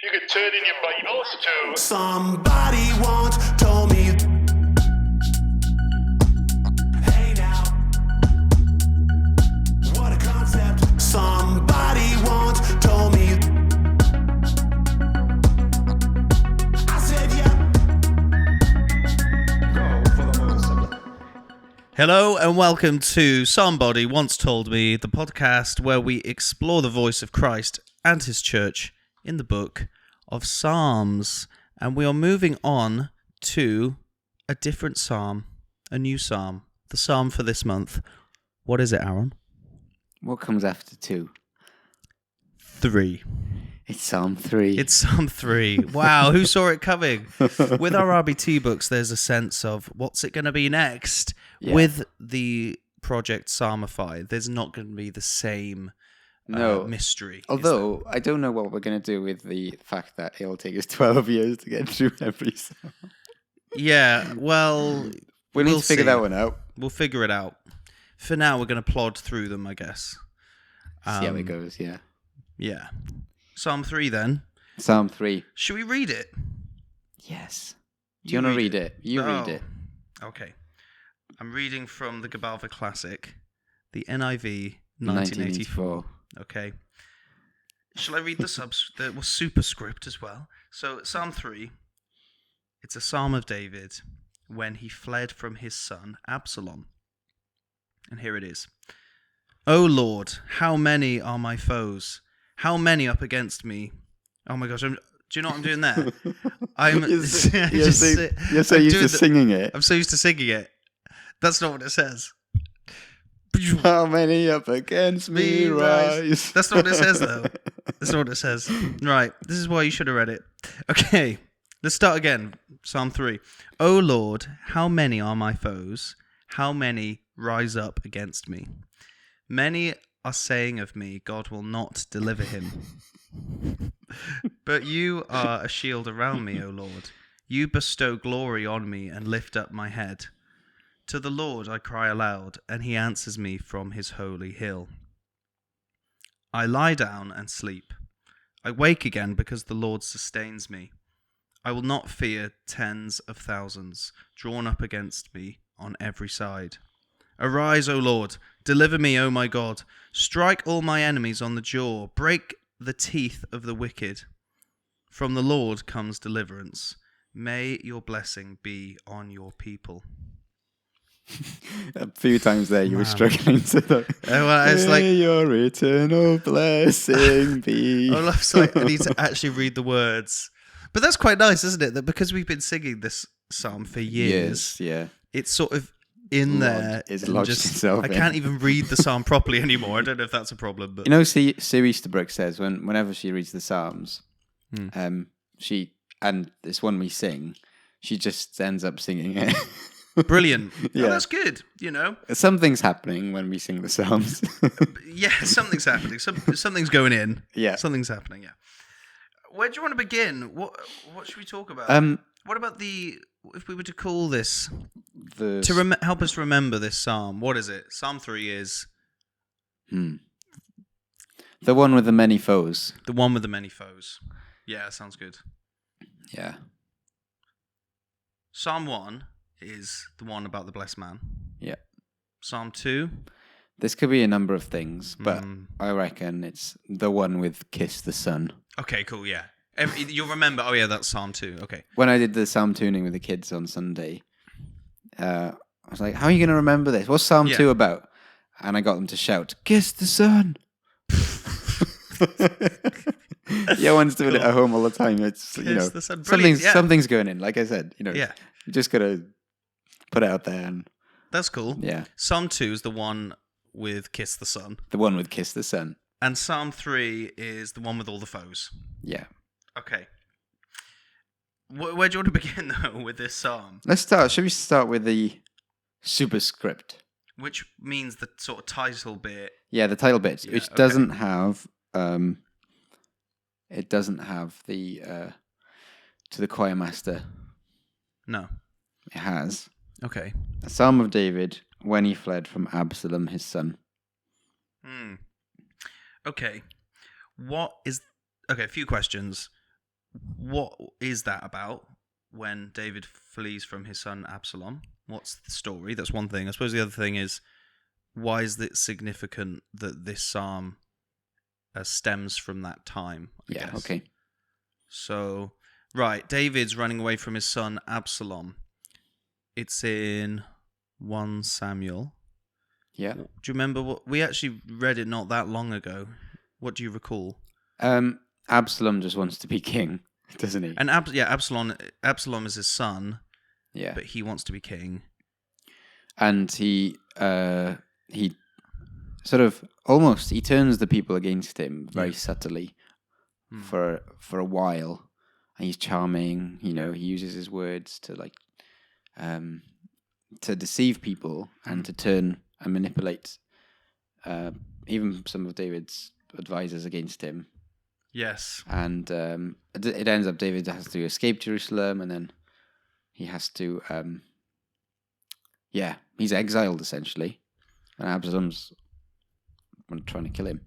You could turn in your Bibles to... Somebody once told me, hey now, what a concept. Somebody once told me, I said yeah. Go for the motorcycle. Hello and welcome to Somebody Once Told Me, the podcast where we explore the voice of Christ and his church in the book of Psalms. And we are moving on to a different psalm, a new psalm, the psalm for this month. What is it, Aaron? What comes after 2? 3. It's Psalm 3. It's Psalm 3. Wow, who saw it coming? With our RBT books, there's a sense of what's it going to be next? Yeah. With the project Psalmify, there's not going to be the same mystery. Although, I don't know what we're going to do with the fact that it'll take us 12 years to get through every psalm. Yeah, well... We'll need to figure see. that one out. We'll figure it out. For now, we're going to plod through them, I guess. See how it goes, yeah. Yeah. Psalm 3, then. Psalm 3. Should we read it? Yes. Do you want to read it? You read it. Okay. I'm reading from the Gabalva Classic, the NIV 1984. Okay. Shall I read the superscript as well? So, Psalm 3, it's a psalm of David when he fled from his son Absalom. And here it is. O Lord, how many are my foes? How many up against me? Oh my gosh, do you know what I'm doing there? You're so used to singing it. I'm so used to singing it. That's not what it says. How many up against me rise? That's not what it says, though. That's not what it says. Right, this is why you should have read it. Okay, let's start again. Psalm 3. O Lord, how many are my foes? How many rise up against me? Many are saying of me, God will not deliver him. But you are a shield around me, O Lord. You bestow glory on me and lift up my head. To the Lord I cry aloud, and he answers me from his holy hill. I lie down and sleep. I wake again because the Lord sustains me. I will not fear tens of thousands drawn up against me on every side. Arise, O Lord, deliver me, O my God. Strike all my enemies on the jaw. Break the teeth of the wicked. From the Lord comes deliverance. May your blessing be on your people. A few times there you were struggling to well, it's like, may your eternal blessing be. I need to actually read the words. But that's quite nice, isn't it? That because we've been singing this psalm for years, yeah, it's sort of in there. It's lodged itself I can't even read the psalm properly anymore. I don't know if that's a problem. But you know, Sue Easterbrook says whenever she reads the psalms, she, and this one we sing, she just ends up singing it. Brilliant. Yeah. Oh, that's good, you know. Something's happening when we sing the psalms. Yeah, something's happening. Something's going in. Yeah. Something's happening, yeah. Where do you want to begin? What should we talk about? What about if we were to call this, help us remember this psalm, what is it? Psalm 3 is? The one with the many foes. The one with the many foes. Yeah, sounds good. Yeah. Psalm 1 is the one about the blessed man. Yeah. Psalm 2? This could be a number of things, but I reckon it's the one with Kiss the Sun. Okay, cool, yeah. You'll remember, oh yeah, that's Psalm 2, okay. When I did the psalm tuning with the kids on Sunday, I was like, how are you going to remember this? What's Psalm 2 about? And I got them to shout, Kiss the Sun! Yeah, one's doing it at home all the time. It's, Kiss the sun. Something's going in. Like I said, you just got to put it out there. And that's cool. Yeah. Psalm 2 is the one with Kiss the Sun. The one with Kiss the Sun. And Psalm 3 is the one with all the foes. Yeah. Okay. Where do you want to begin, though, with this psalm? Should we start with the superscript? Which means the sort of title bit. Yeah, the title bit, which doesn't have... it doesn't have the... to the choir master. No. It has. Okay. A psalm of David when he fled from Absalom, his son. Okay. A few questions. what is that about when David flees from his son Absalom? What's the story? That's one thing. I suppose the other thing is, why is it significant that this psalm stems from that time? I guess. Okay. So, right, David's running away from his son Absalom. It's in 1 Samuel. Yeah. Do you remember what we actually read it not that long ago? What do you recall? Absalom just wants to be king, doesn't he? And Absalom is his son, Yeah. but he wants to be king. And he sort of almost he turns the people against him very subtly for a while. And he's charming, he uses his words to to deceive people and to turn and manipulate even some of David's advisors against him. Yes. And it ends up David has to escape Jerusalem, and then he has to he's exiled essentially, and Absalom's trying to kill him,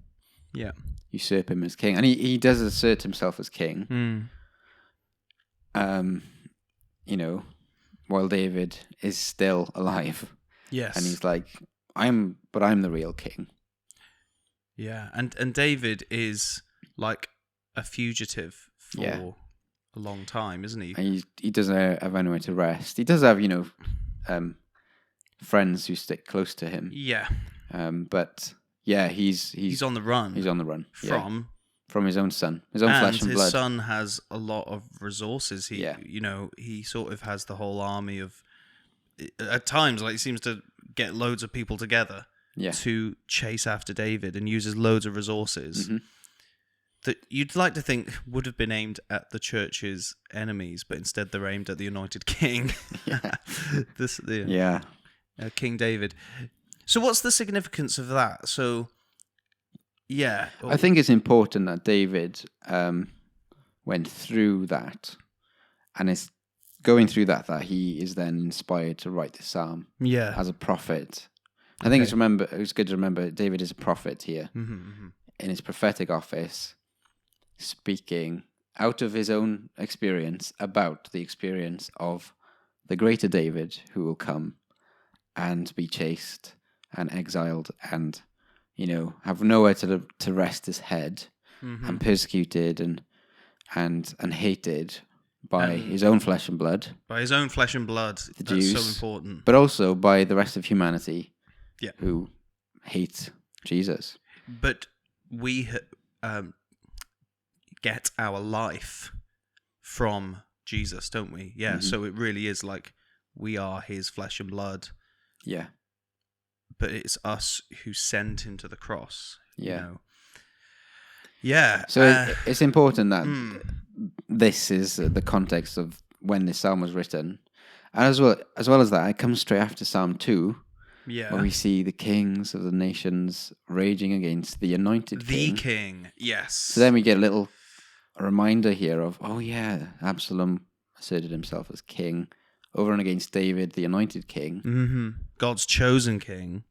usurp him as king, and he does assert himself as king. While David is still alive. Yes. And he's like, I'm the real king. Yeah, and David is like a fugitive for a long time, isn't he? And he doesn't have anywhere to rest. He does have, friends who stick close to him. Yeah. But yeah, he's on the run. He's on the run from his own son, his own flesh and blood. And his son has a lot of resources. He sort of has the whole army of. At times, he seems to get loads of people together to chase after David, and uses loads of resources that you'd like to think would have been aimed at the church's enemies, but instead they're aimed at the anointed king. King David. So what's the significance of that? So, I think it's important that David went through that, and is going through that he is then inspired to write the psalm as a prophet. I think it's good to remember David is a prophet here in his prophetic office, speaking out of his own experience about the experience of the greater David who will come and be chased and exiled and have nowhere to rest his head, and persecuted and hated by his own flesh and blood. By his own flesh and blood. The That's Jews, so important. But also by the rest of humanity who hate Jesus. But we get our life from Jesus, don't we? Yeah, so it really is like we are his flesh and blood. Yeah. But it's us who sent him to the cross. Yeah. Yeah. So it's important that this is the context of when this psalm was written. And as well as that, it comes straight after Psalm 2, where we see the kings of the nations raging against the anointed king. The king, yes. So then we get a little reminder here of, Absalom asserted himself as king over and against David, the anointed king. God's chosen king.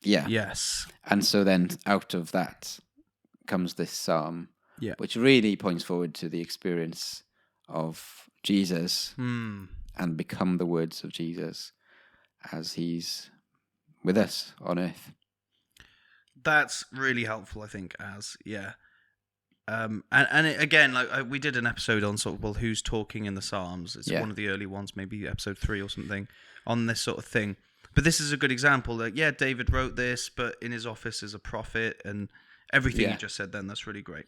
Yeah. Yes. And so then out of that comes this psalm, which really points forward to the experience of Jesus and become the words of Jesus as he's with us on earth. That's really helpful, I think, and again, we did an episode on sort of, who's talking in the Psalms. It's one of the early ones, maybe episode 3 or something, on this sort of thing. But this is a good example. David wrote this, but in his office as a prophet, and everything you just said then, that's really great.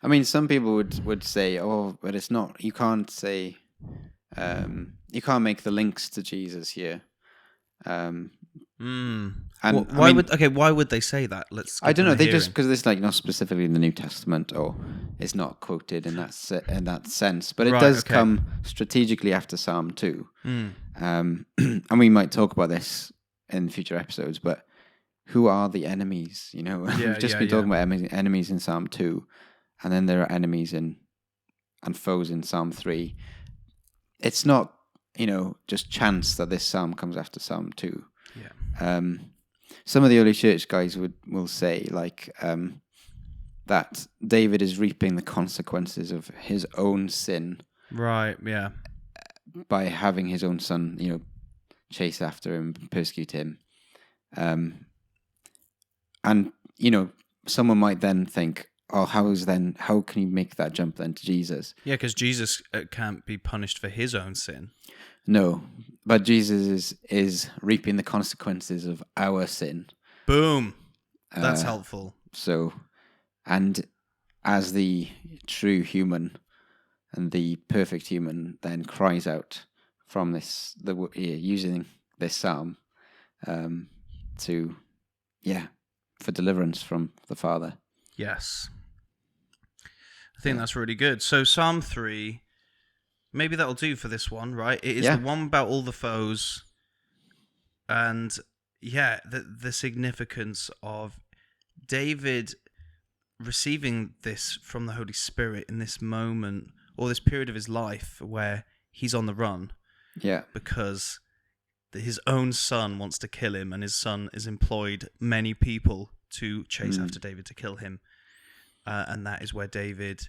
I mean, some people would say, but it's not, you can't say, you can't make the links to Jesus here. And why would they say that? I don't know. They just because it's not specifically in the New Testament, or it's not quoted in that sense. But it does come strategically after Psalm 2, and we might talk about this in future episodes. But who are the enemies? We've just been talking about enemies in Psalm 2, and then there are enemies and foes in Psalm 3. It's not just chance that this psalm comes after Psalm 2. Yeah. Some of the early church guys will say that David is reaping the consequences of his own sin Right, yeah. by having his own son, chase after him, persecute him. And, someone might then think, oh, how can you make that jump then to Jesus? Yeah, because Jesus can't be punished for his own sin. No, but Jesus is reaping the consequences of our sin. Boom. That's helpful. So, and as the true human and the perfect human then cries out from using this psalm for deliverance from the Father. Yes. I think that's really good. So Psalm 3, maybe that'll do for this one, right? It is the one about all the foes, and the significance of David receiving this from the Holy Spirit in this moment, or this period of his life where he's on the run. Yeah. Because his own son wants to kill him, and his son has employed many people to chase after David to kill him. And that is where David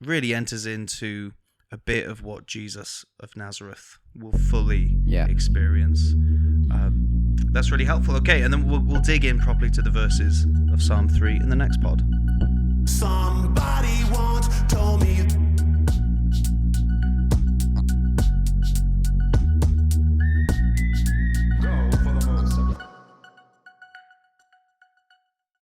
really enters into a bit of what Jesus of Nazareth will fully experience. That's really helpful. Okay, and then we'll dig in properly to the verses of Psalm 3 in the next pod. Psalm